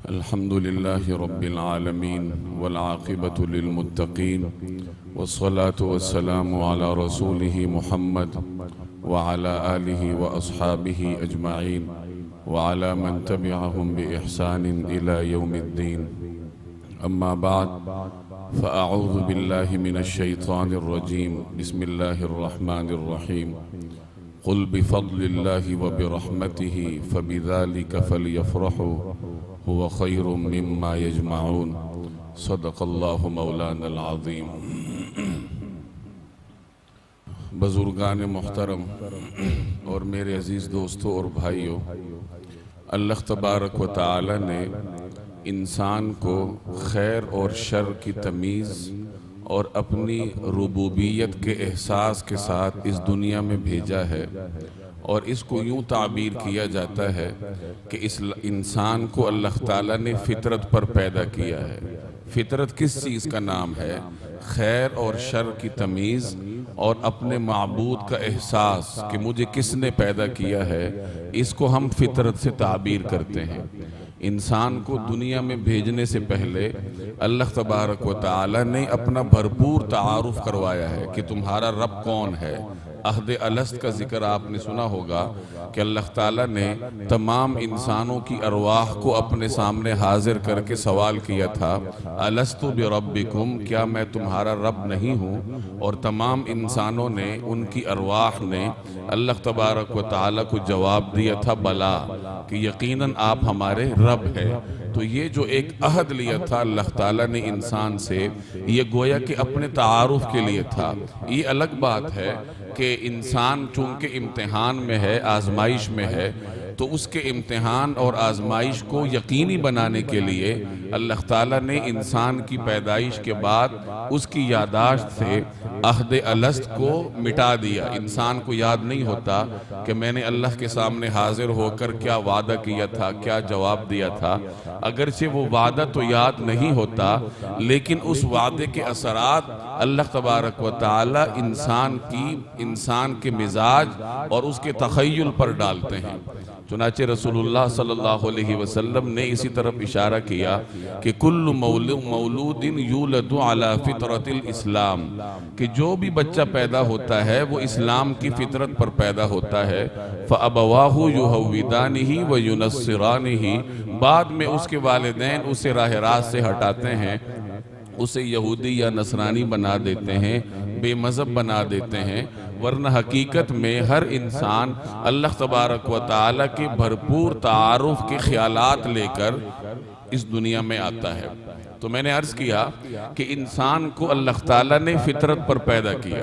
الحمد لله رب العالمين والعاقبة للمتقين والصلاة والسلام على رسوله محمد وعلى آله وأصحابه أجمعين وعلى من تبعهم بإحسان إلى يوم الدين. أما بعد فأعوذ بالله من الشيطان الرجيم. بسم الله الرحمن الرحيم. قل بفضل الله وبرحمته فبذلك فليفرحوا هو خير مما يجمعون. صدق الله مولانا العظيم. بزرگان محترم اور میرے عزیز دوستوں اور بھائیوں، اللہ تبارک و تعالی نے انسان کو خیر اور شر کی تمیز اور اپنی ربوبیت کے احساس کے ساتھ اس دنیا میں بھیجا ہے، اور اس کو یوں تعبیر کیا جاتا ہے کہ اس انسان کو اللہ تعالیٰ نے فطرت پر پیدا کیا ہے۔ فطرت کس چیز کا نام ہے؟ خیر اور شر کی تمیز اور اپنے معبود کا احساس کہ مجھے کس نے پیدا کیا ہے، اس کو ہم فطرت سے تعبیر کرتے ہیں۔ انسان کو دنیا میں بھیجنے سے پہلے اللہ تبارک و تعالی نے اپنا بھرپور تعارف کروایا ہے کہ تمہارا رب کون ہے۔ عہد الست کا ذکر آپ نے سنا ہوگا کہ اللہ تعالیٰ نے تمام انسانوں کی ارواح کو اپنے سامنے حاضر کر کے سوال کیا تھا، الستُ بربکم، کیا میں تمہارا رب نہیں ہوں؟ اور تمام انسانوں نے، ان کی ارواح نے اللہ تبارک و تعالیٰ کو جواب دیا تھا بلا، کہ یقیناً آپ ہمارے رب ہیں۔ تو یہ جو ایک عہد لیا تھا اللہ تعالیٰ نے انسان سے، یہ گویا کہ اپنے تعارف کے لیے تھا۔ یہ الگ بات ہے کہ انسان چونکہ امتحان میں ہے، آزمائش میں ہے، تو اس کے امتحان اور آزمائش کو یقینی بنانے کے لیے اللہ تعالیٰ نے انسان کی پیدائش کے بعد اس کی یادداشت سے عہد الست کو مٹا دیا۔ انسان کو یاد نہیں ہوتا کہ میں نے اللہ کے سامنے حاضر ہو کر کیا وعدہ کیا تھا، کیا جواب دیا تھا۔ اگرچہ وہ وعدہ تو یاد نہیں ہوتا، لیکن اس وعدے کے اثرات اللہ تبارک و تعالی انسان کے مزاج اور اس کے تخیل پر ڈالتے ہیں۔ چنانچہ رسول اللہ صلی اللہ علیہ وسلم نے اسی طرف اشارہ کیا کہ کل مولود یولد علی فطرت الاسلام، کہ جو بھی بچہ پیدا ہوتا ہے وہ اسلام کی فطرت پر پیدا ہوتا ہے۔ فَأَبَوَاهُ يُهَوِّدَانِهِ وَيُنَصِّرَانِهِ، بعد میں اس کے والدین اسے راہ راست سے ہٹاتے ہیں، اسے یہودی یا نصرانی بنا دیتے ہیں، بے مذہب بنا دیتے ہیں، ورنہ حقیقت میں ہر انسان اللہ تبارک و تعالیٰ کے بھرپور تعارف کے خیالات لے کر اس دنیا میں آتا ہے۔ تو میں نے عرض کیا کہ انسان کو اللہ تعالیٰ نے فطرت پر پیدا کیا۔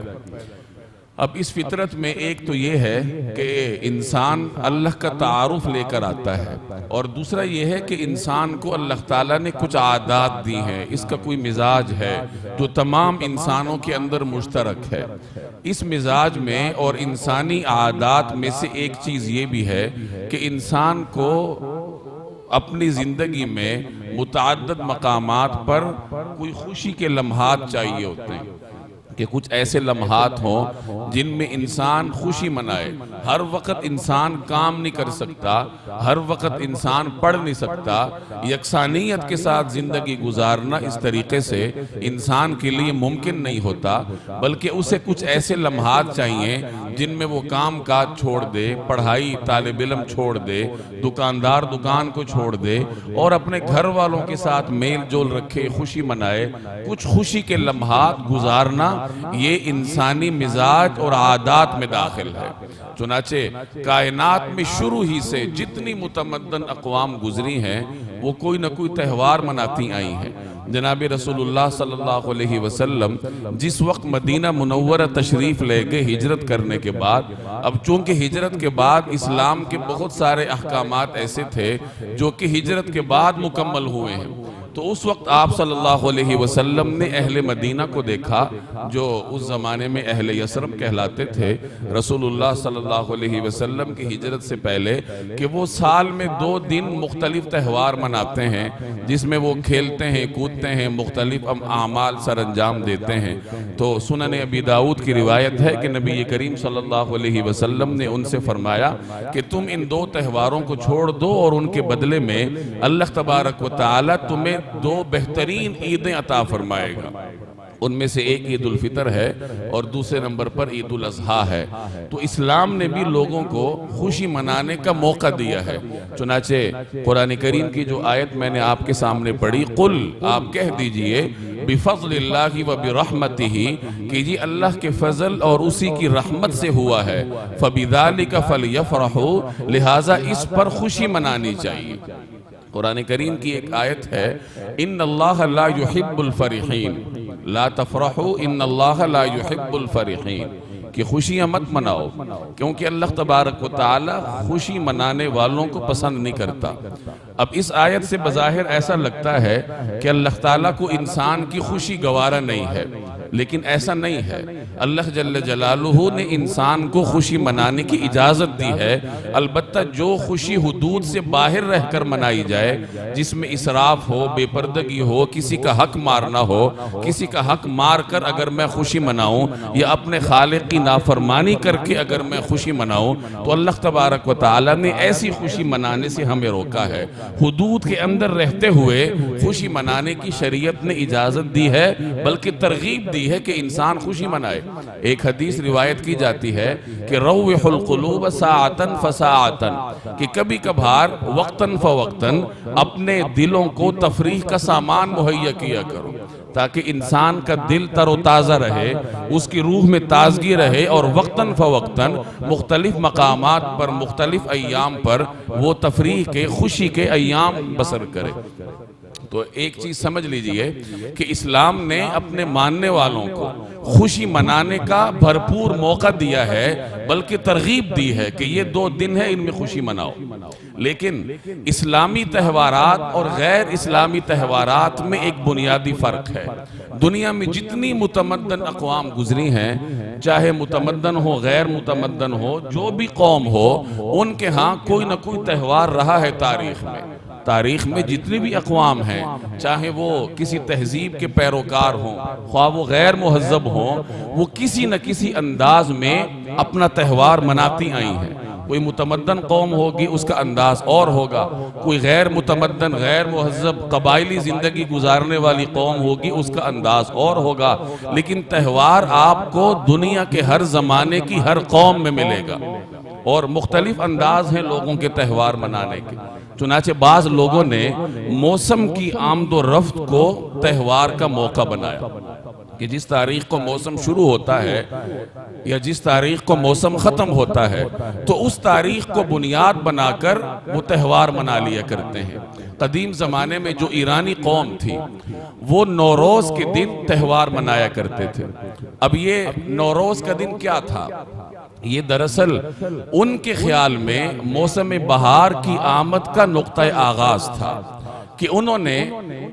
اب اس فطرت میں ایک تو یہ ہے کہ انسان اللہ کا تعارف لے کر آتا ہے، اور دوسرا یہ ہے کہ انسان کو اللہ تعالیٰ نے کچھ عادات دی ہیں، اس کا کوئی مزاج ہے جو تمام انسانوں کے اندر مشترک ہے۔ اس مزاج میں اور انسانی عادات میں سے ایک چیز یہ بھی ہے کہ انسان کو اپنی زندگی میں متعدد مقامات پر کوئی خوشی کے لمحات چاہیے ہوتے ہیں، کہ کچھ ایسے لمحات ہوں جن میں انسان خوشی منائے۔ ہر وقت انسان کام نہیں کر سکتا، ہر وقت انسان پڑھ نہیں سکتا۔ یکسانیت کے ساتھ زندگی گزارنا اس طریقے سے انسان کے لیے ممکن نہیں ہوتا، بلکہ اسے کچھ ایسے لمحات چاہیے جن میں وہ کام کاج چھوڑ دے، پڑھائی طالب علم چھوڑ دے، دکاندار دکان کو چھوڑ دے، اور اپنے گھر والوں کے ساتھ میل جول رکھے، خوشی منائے۔ کچھ خوشی کے لمحات گزارنا یہ انسانی مزاج اور عادات میں داخل ہے۔ چنانچہ کائنات میں شروع ہی سے جتنی متمدن اقوام گزری ہیں وہ کوئی نہ کوئی تہوار مناتی آئی ہیں۔ جناب رسول اللہ صلی اللہ علیہ وسلم جس وقت مدینہ منورہ تشریف لے گئے ہجرت کرنے کے بعد، اب چونکہ ہجرت کے بعد اسلام کے بہت سارے احکامات ایسے تھے جو کہ ہجرت کے بعد مکمل ہوئے ہیں۔ تو اس وقت آپ صلی اللہ علیہ وسلم نے اہل مدینہ کو دیکھا جو اس زمانے میں اہل یثرب کہلاتے تھے، رسول اللہ صلی اللہ علیہ وسلم کی ہجرت سے پہلے، کہ وہ سال میں 2 دن مختلف تہوار مناتے ہیں جس میں وہ کھیلتے ہیں، کودتے ہیں، مختلف اعمال سر انجام دیتے ہیں۔ تو سنن ابی داؤد کی روایت ہے کہ نبی کریم صلی اللہ علیہ وسلم نے ان سے فرمایا کہ تم ان 2 تہواروں کو چھوڑ دو اور ان کے بدلے میں اللہ تبارک و تعالی تمہیں 2 بہترین عیدیں عطا فرمائے گا۔ ان میں سے ایک عید الفطر ہے اور دوسرے نمبر پر عید الاضحیٰ ہے۔ تو اسلام نے بھی لوگوں کو خوشی منانے کا موقع دیا ہے۔ چنانچہ قرآن کریم کی جو آیت میں نے آپ کے سامنے پڑھی، قل، آپ کہہ دیجئے، بفضل اللہ و برحمتہ، کہ جی اللہ کے فضل اور اسی کی رحمت سے ہوا ہے، فبذالک فلیفرحوا، لہٰذا اس پر خوشی منانی چاہیے۔ قرآن کریم کی ایک آیت ہے، ان اللہ لا يحب الفرحین، لا تفرحوا ان اللہ لا يحب الفرحین، کہ خوشیاں مت مناؤ کیونکہ اللہ تبارک و تعالی خوشی منانے والوں کو پسند نہیں کرتا۔ اب اس آیت سے بظاہر ایسا لگتا ہے کہ اللہ تعالیٰ کو انسان کی خوشی گوارا نہیں ہے، لیکن ایسا نہیں ہے۔ اللہ جل جلالہ نے انسان کو خوشی منانے کی اجازت دی ہے، البتہ جو خوشی حدود سے باہر رہ کر منائی جائے، جس میں اسراف ہو، بے پردگی ہو، کسی کا حق مارنا ہو، کسی کا حق مار کر اگر میں خوشی مناؤں یا اپنے خالق کی نافرمانی کر کے اگر میں خوشی مناؤں، تو اللہ تبارک و تعالی نے ایسی خوشی منانے سے ہمیں روکا ہے۔ حدود کے اندر رہتے ہوئے خوشی منانے کی شریعت نے اجازت دی ہے، بلکہ ترغیب دی ہے کہ انسان خوشی منائے۔ ایک حدیث روایت کی جاتی ہے کہ روح القلوب ساعتن فساعتن، کہ کبھی کبھار وقتاً فوقتاً اپنے دلوں کو تفریح کا سامان مہیا کیا کرو، تاکہ انسان کا دل تر و تازہ رہے، اس کی روح میں تازگی رہے، اور وقتاً فوقتاً مختلف مقامات پر، مختلف ایام پر وہ تفریح کے، خوشی کے ایام بسر کرے۔ تو ایک چیز سمجھ لیجئے کہ اسلام نے اپنے ماننے والوں کو خوشی منانے کا بھرپور موقع دیا ہے، بلکہ ترغیب دی ہے کہ یہ 2 دن ہیں، ان میں خوشی مناؤ۔ لیکن اسلامی تہوارات اور غیر اسلامی تہوارات میں ایک بنیادی فرق ہے۔ دنیا میں جتنی متمدن اقوام گزری ہیں، چاہے متمدن ہو، غیر متمدن ہو، جو بھی قوم ہو، ان کے ہاں کوئی نہ کوئی تہوار رہا ہے تاریخ میں جتنی بھی اقوام ہیں، چاہے وہ کسی تہذیب کے پیروکار ہوں، خواہ وہ غیر مہذب ہوں، وہ کسی نہ کسی انداز میں اپنا تہوار مناتی آئی ہیں۔ کوئی متمدن قوم ہوگی، اس کا انداز اور ہوگا، کوئی غیر متمدن، غیر مہذب، قبائلی زندگی گزارنے والی قوم ہوگی، اس کا انداز اور ہوگا، لیکن تہوار آپ کو دنیا کے ہر زمانے کی ہر قوم میں ملے گا، اور مختلف انداز ہیں لوگوں کے تہوار منانے کے۔ چنانچہ بعض لوگوں نے موسم کی آمد و رفت کو تہوار کا موقع بنایا، کہ جس تاریخ کو موسم شروع ہوتا ہے یا جس تاریخ کو موسم ختم ہوتا ہے، تو اس تاریخ کو بنیاد بنا کر وہ تہوار منا لیا کرتے ہیں۔ قدیم زمانے میں جو ایرانی قوم تھی، وہ نوروز کے دن تہوار منایا کرتے تھے۔ اب یہ نوروز کا دن کیا تھا؟ یہ دراصل ان کے خیال میں موسم بہار کی آمد کا نقطہ آغاز تھا، کہ انہوں نے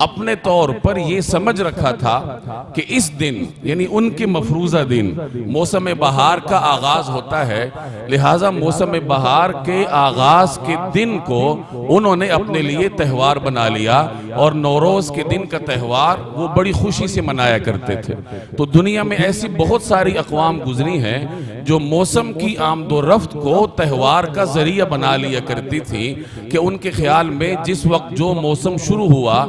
اپنے طور پر یہ سمجھ رکھا تھا کہ اس دن، یعنی ان کے مفروضہ دن، موسم بہار کا آغاز ہوتا ہے، لہٰذا موسم بہار کے آغاز کے دن کو انہوں نے اپنے لیے تہوار بنا لیا، اور نوروز کے دن کا تہوار وہ بڑی خوشی سے منایا کرتے تھے۔ تو دنیا میں ایسی بہت ساری اقوام گزری ہیں جو موسم کی آمد و رفت کو تہوار کا ذریعہ بنا لیا کرتی تھی، کہ ان کے خیال میں جس وقت جو موسم شروع ہوا،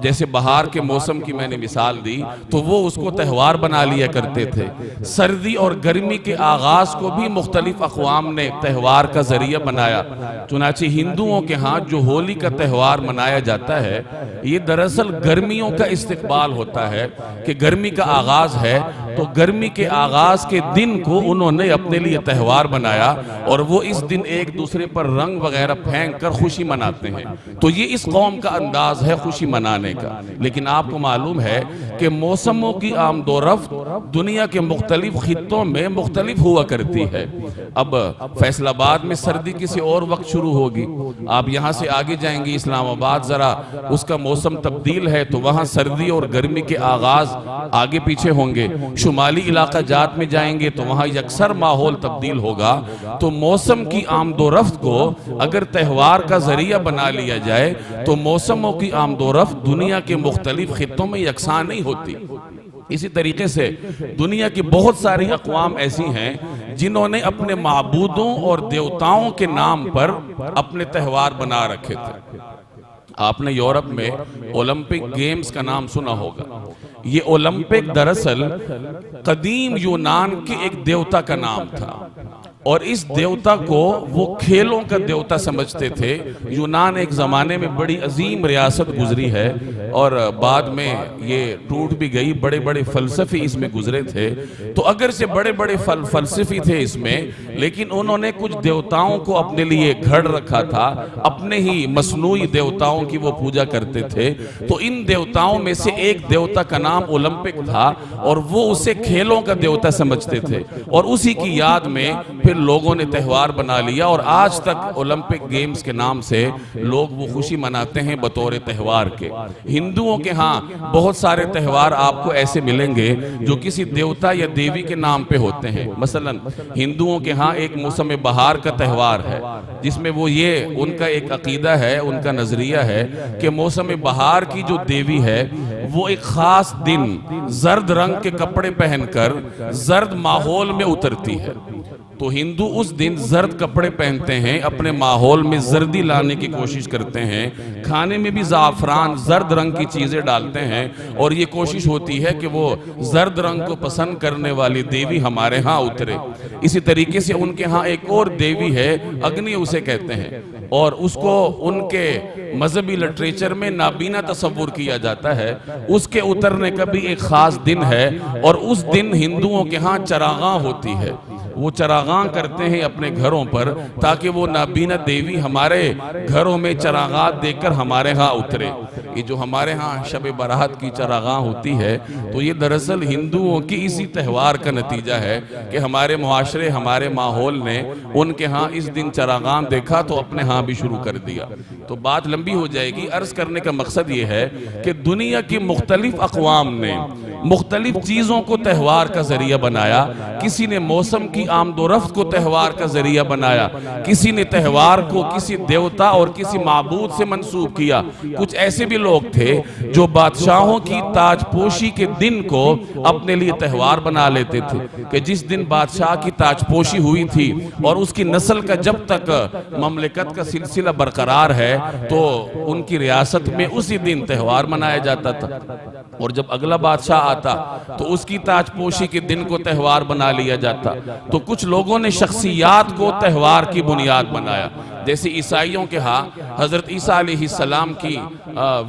جیسے بہار کے موسم کی میں نے مثال دی، تو وہ اس کو تہوار بنا لیا کرتے تھے۔ سردی اور گرمی کے آغاز کو بھی مختلف اقوام نے تہوار کا ذریعہ بنایا۔ چنانچہ ہندوؤں کے ہاں جو ہولی کا تہوار منایا جاتا ہے، یہ دراصل گرمیوں کا استقبال ہوتا ہے، کہ گرمی کا آغاز ہے، تو گرمی کے آغاز کے دن کو انہوں نے اپنے لیے تہوار بنایا اور وہ اس دن ایک دوسرے پر رنگ وغیرہ پھینک کر خوشی مناتے ہیں. تو یہ اس قوم کا انداز ہے خوشی منانے کا. لیکن آپ کو معلوم ہے کہ موسموں کی آمد و رفت دنیا کے مختلف خطوں میں مختلف ہوا کرتی ہے. اب فیصل آباد میں سردی کسی اور وقت شروع ہوگی, آپ یہاں سے آگے جائیں گے اسلام آباد, ذرا اس کا موسم تبدیل ہے تو وہاں سردی اور گرمی کے آغاز آگے پیچھے ہوں گے. شمالی علاقہ جات میں جائیں گے تو وہاں یکسر ماحول تبدیل ہوگا. تو موسم کی آمد و رفت کو اگر تہوار کا ذریعہ بنا لیا جائے تو موسموں کی آمد و رفت دنیا کے مختلف خطوں میں یکساں نہیں ہوتی. اسی طریقے سے دنیا کی بہت ساری اقوام ایسی ہیں جنہوں نے اپنے معبودوں اور دیوتاؤں کے نام پر اپنے تہوار بنا رکھے تھے. آپ نے یورپ میں اولمپک گیمز کا نام سنا ہوگا. یہ اولمپک دراصل قدیم یونان کے ایک دیوتا کا نام تھا اور اس دیوتا کو وہ کھیلوں کا دیوتا سمجھتے تھے. یونان ایک زمانے میں بڑی عظیم ریاست گزری ہے اور بعد میں یہ ٹوٹ بھی گئی. بڑے بڑے فلسفی اس میں گزرے تھے. تو اگر سے بڑے بڑے فلسفی تھے اس میں, لیکن انہوں نے کچھ دیوتاؤں کو اپنے لیے گھڑ رکھا تھا, اپنے ہی مصنوعی دیوتاؤں کی وہ پوجا کرتے تھے. تو ان دیوتاؤں میں سے ایک دیوتا کا نام اولمپک تھا اور وہ اسے کھیلوں کا دیوتا سمجھتے تھے اور اسی کی یاد میں پھر لوگوں نے تہوار بنا لیا اور آج تک اولمپک گیمز کے نام سے لوگ وہ خوشی مناتے ہیں بطور تہوار کے. ہندوؤں کے ہاں بہت سارے تہوار آپ کو ایسے ملیں گے جو کسی دیوتا یا دیوی کے نام پہ ہوتے ہیں. مثلا ہندوؤں کے ہاں ایک موسم بہار کا تہوار ہے جس میں وہ یہ ان کا ایک عقیدہ ہے, ان کا نظریہ ہے کہ موسم بہار کی جو دیوی ہے وہ ایک خاص دن زرد رنگ کے کپڑے پہن کر زرد ماحول میں اترتی ہے. تو ہندو اس دن زرد کپڑے پہنتے ہیں, اپنے ماحول میں زردی لانے کی کوشش کرتے ہیں, کھانے میں بھی زعفران زرد رنگ کی چیزیں ڈالتے ہیں اور یہ کوشش ہوتی ہے کہ وہ زرد رنگ کو پسند کرنے والی دیوی ہمارے ہاں اترے. اسی طریقے سے ان کے ہاں ایک اور دیوی ہے, اگنی اسے کہتے ہیں, اور اس کو ان کے مذہبی لٹریچر میں نابینا تصور کیا جاتا ہے. اس کے اترنے کا بھی ایک خاص دن ہے اور اس دن ہندوؤں کے ہاں چراغاں ہوتی ہے. وہ چراغاں کرتے ہیں اپنے گھروں پر تاکہ وہ نابینا دیوی ہمارے گھروں میں چراغات دے کر ہمارے ہاں اترے. یہ جو ہمارے ہاں شب برات کی چراغاں ہوتی ہے تو یہ دراصل ہندوؤں کی اسی تہوار کا نتیجہ ہے کہ ہمارے معاشرے, ہمارے ماحول نے ان کے ہاں اس دن چراغاں دیکھا تو اپنے ہاں بھی شروع کر دیا. تو بات لمبی ہو جائے گی. عرض کرنے کا مقصد یہ ہے کہ دنیا کی مختلف اقوام نے مختلف چیزوں کو تہوار کا ذریعہ بنایا. کسی نے موسم کی آمد و رفت کو تہوار کا ذریعہ بنایا, کسی نے تہوار کو کسی دیوتا اور کسی معبود سے منسوب کیا. کچھ ایسے بھی لوگ تھے جو بادشاہوں کی تاج پوشی کے دن کو اپنے لیے تہوار بنا لیتے تھے کہ جس دن بادشاہ کی تاج پوشی ہوئی تھی اور اس کی نسل کا جب تک مملکت کا سلسلہ برقرار ہے تو ان کی ریاست میں اسی دن تہوار منایا جاتا تھا. اور جب اگلا بادشاہ آتا تو اس کی تاج پوشی کے دن کو تہوار بنا لیا جاتا. تو کچھ لوگوں نے شخصیات کو تہوار کی بنیاد بنایا. جیسے عیسائیوں کے ہاں حضرت عیسیٰ علیہ السلام کی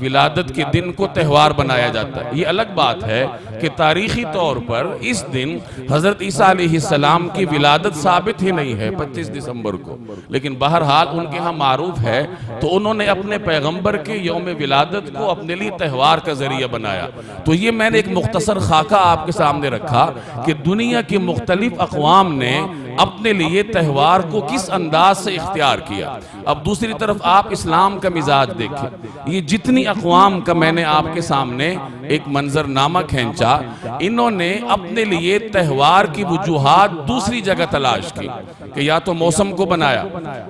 ولادت کے دن کو تہوار بنایا جاتا ہے. یہ الگ بات ہے کہ تاریخی طور پر اس دن حضرت عیسیٰ علیہ السلام کی ولادت ثابت ہی نہیں ہے 25 دسمبر کو, لیکن بہرحال ان کے ہاں معروف ہے. تو انہوں نے اپنے پیغمبر کے یوم ولادت کو اپنے لیے تہوار کا ذریعہ بنایا. تو یہ میں نے ایک مختصر خاکہ آپ کے سامنے رکھا کہ دنیا کی مختلف اقوام نے اپنے لیے تہوار کو کس انداز سے اختیار کیا. اب دوسری طرف آپ اسلام کا مزاج دیکھیں. یہ جتنی اقوام کا میں نے آپ کے سامنے ایک منظر نامہ کھینچا, انہوں نے اپنے لیے تہوار کی وجوہات دوسری جگہ تلاش کی کہ یا تو موسم کو بنایا,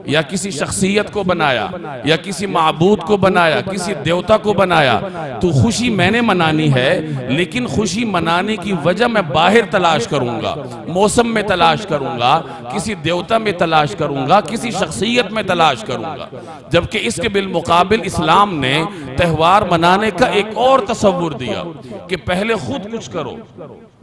یا کسی شخصیت کو بنایا, یا کسی معبود کو بنایا, کسی دیوتا کو بنایا. تو خوشی میں نے منانی ہے, لیکن خوشی منانے کی وجہ میں باہر تلاش کروں گا, موسم میں تلاش کروں گا, کسی دیوتا میں تلاش کروں گا, کسی شخصیت میں تلاش کروں گا. جبکہ اس کے بالمقابل اسلام نے تہوار منانے کا ایک اور تصور دیا کہ پہلے خود کچھ کرو,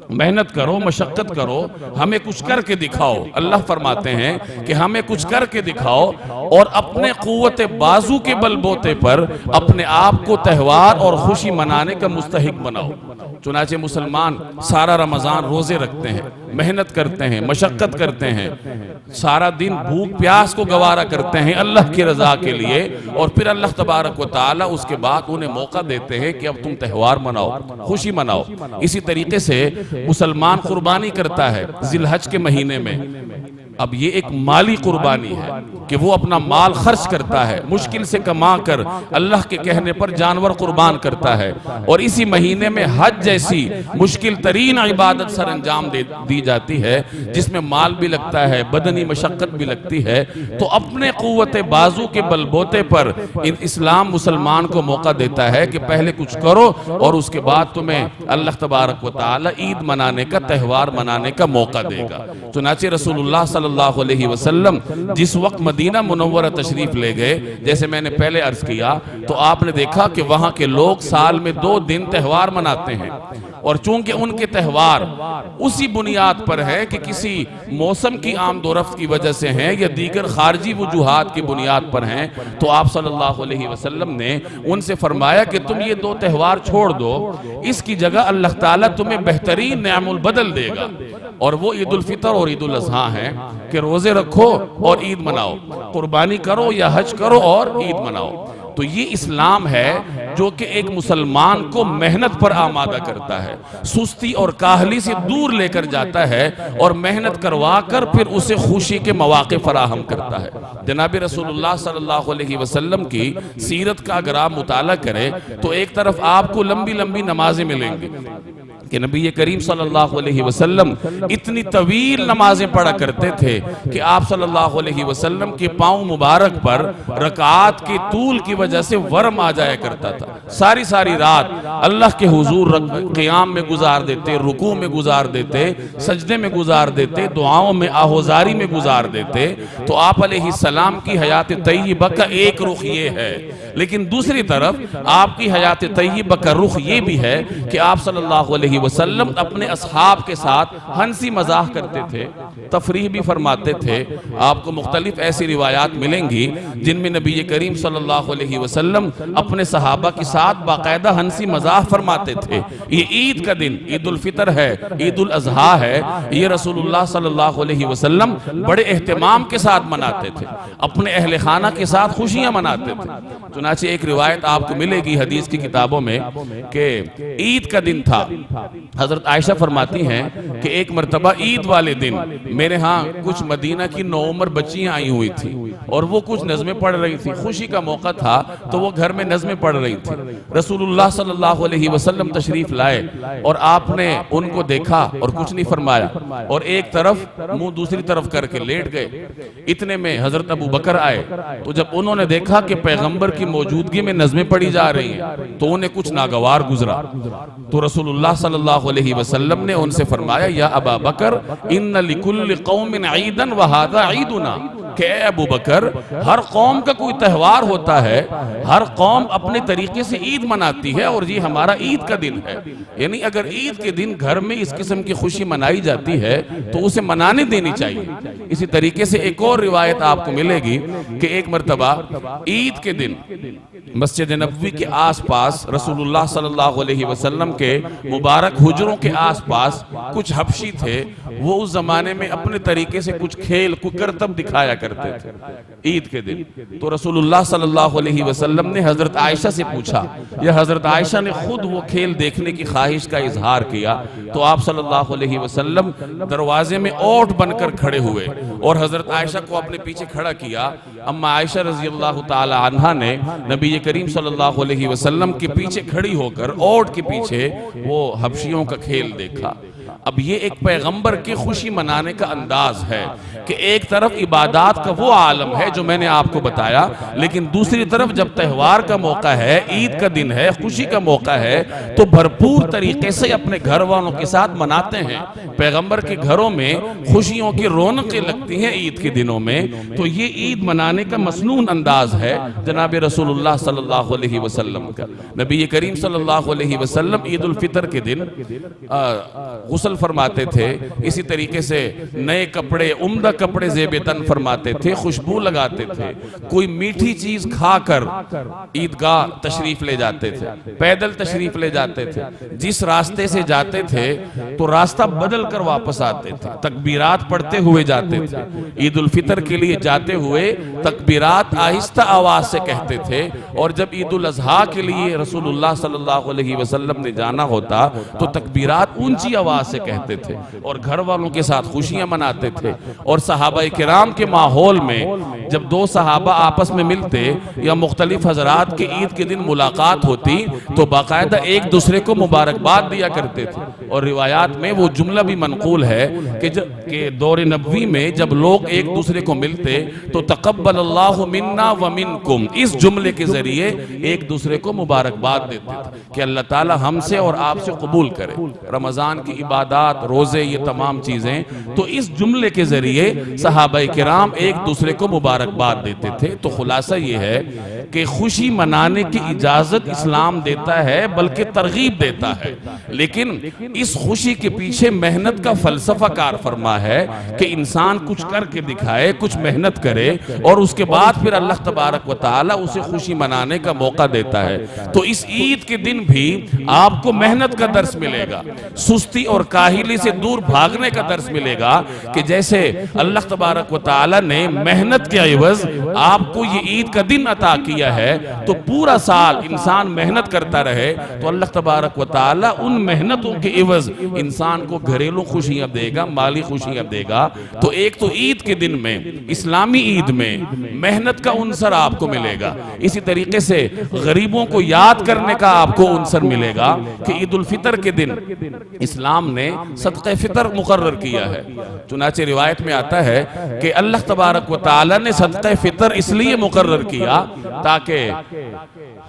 محنت کرو, مشقت کرو, ہمیں کچھ کر کے دکھاؤ. اللہ فرماتے ہیں کہ ہمیں کچھ کر کے دکھاؤ اور اپنے قوت بازو کے بل بوتے پر اپنے آپ کو تہوار اور خوشی منانے کا مستحق بناؤ. چنانچہ مسلمان سارا رمضان روزے رکھتے ہیں، محنت کرتے ہیں، مشقت کرتے ہیں، سارا دن بھوک پیاس کو گوارا کرتے ہیں اللہ کی رضا کے لیے، اور پھر اللہ تبارک و تعالی اس کے بعد انہیں موقع دیتے ہیں کہ اب تم تہوار مناؤ، خوشی مناؤ۔ اسی طریقے سے مسلمان قربانی کرتا ہے ذی الحج کے مہینے میں۔ اب یہ ایک مالی قربانی ہے کہ وہ اپنا مال خرچ کرتا ہے، مشکل سے کما کر اللہ کے کہنے پر جانور قربان کرتا ہے، اور اسی مہینے میں حج جیسی مشکل ترین عبادت سر انجام دی جاتی ہے جس میں مال بھی لگتا ہے، بدنی مشقت بھی لگتی ہے۔ تو اپنے قوت بازو کے بل بوتے پر اسلام مسلمان کو موقع دیتا ہے کہ پہلے کچھ کرو اور اس کے بعد تمہیں اللہ تبارک و تعالی عید منانے کا، تہوار منانے کا موقع دے گا۔ چنانچہ رسول اللہ صلی اللہ علیہ وسلم جس وقت مدینہ منورہ تشریف لے گئے، جیسے میں نے پہلے عرض کیا، تو آپ نے دیکھا کہ وہاں کے لوگ سال میں 2 دن تہوار مناتے ہیں، اور چونکہ ان کے تہوار اسی بنیاد پر ہے کہ کسی موسم کی آمد و رفت کی وجہ سے ہیں یا دیگر خارجی وجوہات کی بنیاد پر ہیں، تو آپ صلی اللہ علیہ وسلم نے ان سے فرمایا کہ تم یہ 2 تہوار چھوڑ دو، اس کی جگہ اللہ تعالیٰ تمہیں بہترین نعم البدل دے گا، اور وہ عید الفطر اور عید الاضحیٰ ہیں کہ روزے رکھو اور عید مناؤ، قربانی کرو یا حج کرو اور عید مناؤ۔ تو یہ اسلام ہے جو کہ ایک مسلمان کو محنت پر آمادہ کرتا ہے، سستی اور کاہلی سے دور لے کر جاتا ہے، اور محنت کروا کر پھر اسے خوشی کے مواقع فراہم کرتا ہے۔ جناب رسول اللہ صلی اللہ علیہ وسلم کی سیرت کا اگر آپ مطالعہ کریں تو ایک طرف آپ کو لمبی لمبی نمازیں ملیں گی کہ نبی کریم صلی اللہ علیہ وسلم اتنی طویل نمازیں پڑھا کرتے تھے کہ آپ صلی اللہ علیہ وسلم کے پاؤں مبارک پر رکعات کے طول کی وجہ سے ورم آ جایا کرتا تھا، ساری رات اللہ کے حضور قیام میں گزار دیتے، رکوع میں گزار دیتے، سجدے میں گزار دیتے، دعاؤں میں آہوزاری میں گزار دیتے۔ تو آپ علیہ السلام کی حیات طیبہ کا ایک رخ یہ ہے، لیکن دوسری طرف آپ کی حیات طیبہ کا رخ یہ بھی ہے کہ آپ صلی اللہ علیہ وسلم اپنے اصحاب کے ساتھ ہنسی مزاح کرتے تھے، تفریح بھی فرماتے تھے۔ آپ کو مختلف ایسی روایات ملیں گی جن میں نبی کریم صلی اللہ علیہ وسلم اپنے صحابہ کے ساتھ باقاعدہ ہنسی مزاح فرماتے تھے۔ یہ عید کا دن، عید الفطر ہے، عید الاضحیٰ ہے، یہ رسول اللہ صلی اللہ علیہ وسلم بڑے اہتمام کے ساتھ مناتے تھے، اپنے اہل خانہ کے ساتھ خوشیاں مناتے تھے۔ چنانچہ ایک روایت آپ کو ملے گی حدیث کی کتابوں میں کہ عید کا دن تھا، حضرت عائشہ فرماتی ہیں کہ ایک مرتبہ عید والے دن میرے ہاں کچھ مدینہ کی نوعمر بچیاں آئی ہوئی تھی، اور وہ کچھ نظمیں پڑھ رہی تھی، خوشی کا موقع تھا تو وہ گھر میں نظمیں پڑھ رہی تھی۔ رسول اللہ صلی اللہ علیہ وسلم تشریف لائے اور آپ نے ان کو دیکھا اور کچھ نہیں فرمایا، اور ایک طرف منہ دوسری طرف کر کے لیٹ گئے۔ اتنے میں حضرت ابو بکر آئے، تو جب انہوں نے دیکھا کہ پیغمبر کی موجودگی میں نظمیں پڑھی جا رہی ہیں تو انہیں کچھ ناگوار گزرا، تو رسول اللہ صلی اللہ علیہ وسلم نے ان سے فرمایا یا ابا بکر ان لکل قوم عیدا وہذا عیدنا، کہ اے ابو بکر ہر قوم کا کوئی تہوار ہوتا ہے، ہر قوم اپنے طریقے سے عید مناتی ہے، اور یہ ہمارا عید کا دن ہے۔ یعنی اگر عید کے دن گھر میں اس قسم کی خوشی منائی جاتی ہے تو اسے منانے دینی چاہیے۔ اسی طریقے سے ایک اور روایت آپ کو ملے گی کہ ایک مرتبہ عید کے دن مسجد نبوی کے آس پاس رسول اللہ صلی اللہ علیہ وسلم کے مبارک حجروں کے آس پاس کچھ حبشی تھے، وہ اس زمانے میں اپنے طریقے سے کچھ کھیل کو کرتب دکھایا کرتے تھے عید کے دن۔ تو رسول اللہ صلی اللہ علیہ وسلم نے حضرت عائشہ سے پوچھا، یا حضرت عائشہ نے خود وہ کھیل دیکھنے کی خواہش کا اظہار کیا، تو آپ صلی اللہ علیہ وسلم دروازے میں اوٹ بن کر کھڑے ہوئے اور حضرت عائشہ کو اپنے پیچھے کھڑا کیا۔ اما عائشہ رضی اللہ تعالی عنہا نے نبی کریم صلی اللہ علیہ وسلم کے پیچھے کھڑی ہو کر اوٹ کے پیچھے وہ حبشیوں کا کھیل دیکھا۔ اب یہ ایک پیغمبر کی خوشی منانے کا انداز ہے کہ ایک طرف عبادات کا وہ عالم ہے جو میں نے آپ کو بتایا، لیکن دوسری طرف جب تہوار کا موقع ہے، عید کا دن ہے، خوشی کا موقع ہے، تو بھرپور طریقے سے اپنے گھر والوں کے ساتھ مناتے ہیں۔ پیغمبر کے گھروں میں خوشیوں کی رونقیں لگتی ہیں عید کے دنوں میں، تو یہ عید منانے کا مسنون انداز ہے جناب رسول اللہ صلی اللہ علیہ وسلم کا۔ نبی کریم صلی اللہ علیہ وسلم عید الفطر کے دن غسل غسل فرماتے تھے، اسی طریقے سے نئے کپڑے، عمدہ کپڑے زیب تن فرماتے تھے، خوشبو لگاتے تھے، کوئی میٹھی چیز کھا کر عیدگاہ تشریف لے جاتے تھے، پیدل تشریف لے جاتے تھے، جس راستے سے جاتے تھے تو راستہ بدل کر واپس آتے تھے، تکبیرات پڑھتے ہوئے جاتے تھے، عید الفطر کے لیے جاتے ہوئے تکبیرات آہستہ آواز سے کہتے تھے، اور جب عید الاضحیٰ کے لیے رسول اللہ صلی اللہ علیہ وسلم نے جانا ہوتا تو تکبیرات اونچی آواز سے کہتے تھے اور گھر والوں کے ساتھ خوشیاں مناتے تھے۔ اور صحابہ کرام کے ماحول میں جب دو صحابہ آپس میں ملتے یا مختلف حضرات کے عید کے دن ملاقات ہوتی تو باقاعدہ ایک دوسرے کو مبارکباد دیا کرتے تھے، اور روایات میں وہ جملہ بھی منقول ہے کہ دور نبوی میں جب لوگ ایک دوسرے کو ملتے تو تقبل اللہ منا ومنکم، اس جملے کے ذریعے ایک دوسرے کو مبارکباد دیتے تھے کہ اللہ تعالی ہم سے اور آپ سے قبول کرے رمضان کی عبادات، روزے، یہ تمام چیزیں، تو اس جملے کے ذریعے صحابہ کرام ایک دوسرے کو مبارکباد دیتے تھے۔ تو خلاصہ یہ ہے کہ خوشی منانے کی اجازت اسلام دیتا ہے، بلکہ ترغیب دیتا ہے، لیکن اس خوشی کے پیچھے محنت کا فلسفہ کار فرما ہے کہ انسان کچھ کر کے دکھائے، کچھ محنت کرے، اور اس کے بعد پھر اللہ تبارک و تعالی اسے خوشی منانے کا موقع دیتا ہے۔ تو اس عید کے دن بھی آپ کو محنت کا درس ملے گا، سستی اور کاہلی سے دور بھاگنے کا درس ملے گا، کہ جیسے اللہ تبارک و تعالی نے محنت کے عوض آپ کو یہ عید کا دن عطا کیا ہے، تو پورا سال انسان محنت کرتا رہے تو اللہ تبارک و تعالی ان محنتوں کے عوض انسان کو گھریلو خوشیاں دے گا، مالی خوشیاں دے گا۔ تو ایک تو عید کے دن میں، اسلامی عید میں محنت کا عنصر آپ کو ملے گا، اسی طریقے سے غریبوں کو یاد کرنے کا آپ کو عنصر ملے گا کہ عید الفطر کے دن اسلام نے صدقہ فطر مقرر کیا ہے۔ چنانچہ روایت میں آتا ہے کہ اللہ تبارک و تعالی نے صدقہ فطر اس لیے مقرر کیا تاکہ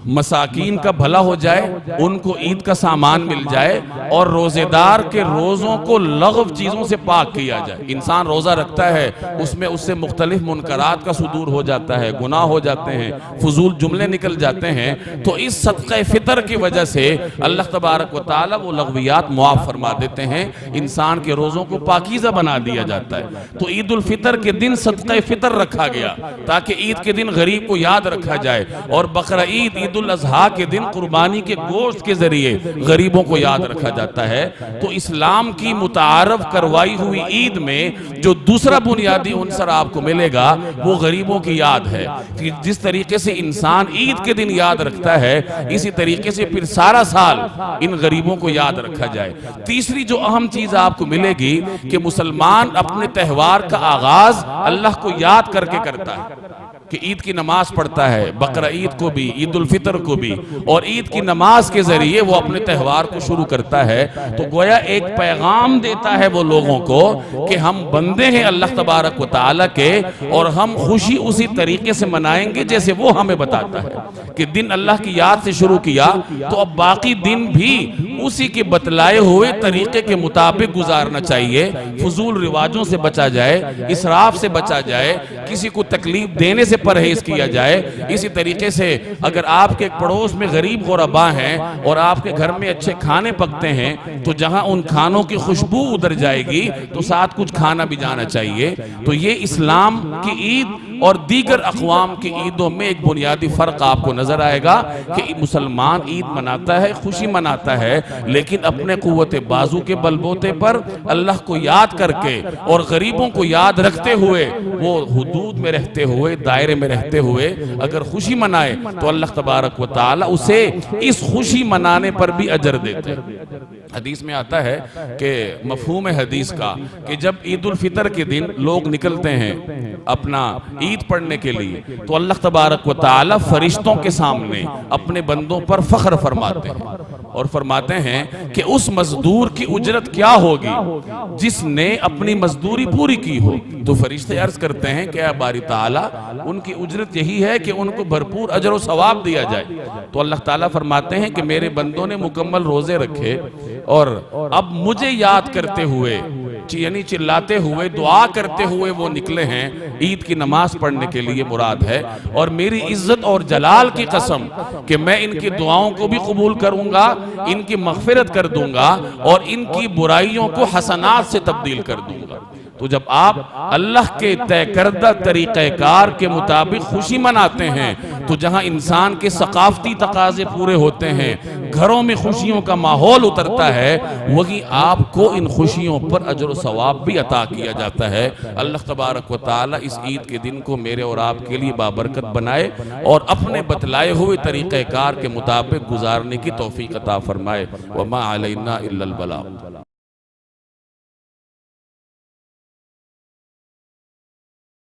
مساکین کا بھلا ہو جائے، ان کو عید کا سامان مل جائے، اور روزے دار کے روزوں کو لغو چیزوں سے پاک کیا جائے۔ انسان روزہ رکھتا ہے، اس میں اس سے مختلف منکرات کا صدور ہو جاتا ہے، گناہ ہو جاتے ہیں، فضول جملے نکل جاتے ہیں، تو اس صدقہ فطر کی وجہ سے اللہ تبارک و تعالی وہ لغویات معاف فرما دیتے ہیں، انسان کے روزوں کو پاکیزہ بنا دیا جاتا ہے۔ تو عید الفطر کے دن صدقہ فطر رکھا گیا تاکہ عید کے دن غریب کو یاد رکھا جائے، اور بقرہ عید، عید الاضحیٰ کے دن قربانی کے گوشت کے ذریعے غریبوں کو یاد رکھا جاتا ہے۔ تو اسلام کی متعارف کروائی ہوئی عید میں جو دوسرا بنیادی عنصر آپ کو ملے گا وہ غریبوں کی یاد ہے، کہ جس طریقے سے انسان عید کے دن یاد رکھتا ہے، اسی طریقے سے پھر سارا سال ان غریبوں کو یاد رکھا جائے۔ تیسری جو اہم چیز آپ کو ملے گی کہ مسلمان اپنے تہوار کا آغاز اللہ کو یاد کر کے کرتا ہے، کہ عید کی نماز پڑھتا ہے، بقرہ عید کو بھی، عید الفطر کو بھی، اور عید کی نماز کے ذریعے وہ اپنے تہوار کو شروع کرتا ہے۔ تو گویا ایک پیغام دیتا ہے وہ لوگوں کو کہ ہم بندے ہیں اللہ تبارک و تعالی کے، اور ہم خوشی اسی طریقے سے منائیں گے جیسے وہ ہمیں بتاتا ہے، کہ دن اللہ کی یاد سے شروع کیا تو اب باقی دن بھی اسی کے بتلائے ہوئے طریقے کے مطابق گزارنا چاہیے، فضول رواجوں سے بچا جائے، اسراف سے بچا جائے، کسی کو تکلیف دینے سے پرہیز کیا جائے۔ اسی طریقے سے اگر آپ کے پڑوس میں غریب غرباء ہیں اور آپ کے گھر میں اچھے کھانے پکتے ہیں تو جہاں ان کھانوں کی خوشبو ادھر جائے گی تو ساتھ کچھ کھانا بھی جانا چاہیے۔ تو یہ اسلام کی عید اور دیگر اقوام کی عیدوں میں ایک بنیادی فرق آپ کو نظر آئے گا کہ مسلمان عید مناتا ہے، خوشی مناتا ہے، لیکن اپنے قوت بازو کے بلبوتے پر اللہ کو یاد کر کے اور غریبوں کو یاد رکھتے ہوئے، وہ حدود میں رہتے ہوئے، دائرے میں رہتے ہوئے اگر خوشی منائے تو اللہ تبارک و تعالی اسے اس خوشی منانے پر بھی اجر دیتے ہیں۔ حدیث میں آتا ہے کہ مفہوم حدیث کا کہ جب عید الفطر کے دن لوگ نکلتے ہیں اپنا عید پڑھنے کے لیے تو اللہ تبارک و تعالی فرشتوں کے سامنے اپنے بندوں پر فخر فرماتے ہیں اور فرماتے ہیں کہ اس مزدور کی اجرت کیا ہوگی جس نے اپنی مزدوری پوری کی ہو۔ تو فرشتے عرض کرتے ہیں کہ اے باری تعالی ان کی اجرت یہی ہے کہ ان کو بھرپور اجر و ثواب دیا جائے۔ تو اللہ تعالیٰ فرماتے ہیں کہ میرے بندوں نے مکمل روزے رکھے اور اب مجھے یاد کرتے ہوئے یعنی چلاتے ہوئے دعا کرتے ہوئے وہ نکلے ہیں، عید کی نماز پڑھنے کے لیے مراد ہے، اور میری عزت اور جلال کی قسم کہ میں ان کی دعاؤں کو بھی قبول کروں گا، ان کی مغفرت کر دوں گا اور ان کی برائیوں کو حسنات سے تبدیل کر دوں گا۔ تو جب آپ اللہ کے طے کردہ طریقہ کار کے مطابق خوشی مناتے ہیں تو جہاں انسان کے ثقافتی تقاضے پورے ہوتے ہیں، گھروں میں خوشیوں کا ماحول اترتا ہے، وہیں آپ کو ان خوشیوں پر اجر و ثواب بھی عطا کیا جاتا ہے۔ اللہ تبارک و تعالی اس عید کے دن کو میرے اور آپ کے لیے بابرکت بنائے اور اپنے بتلائے ہوئے طریقہ کار کے مطابق گزارنے کی توفیق عطا فرمائے۔ وما علینا الا البلاغ۔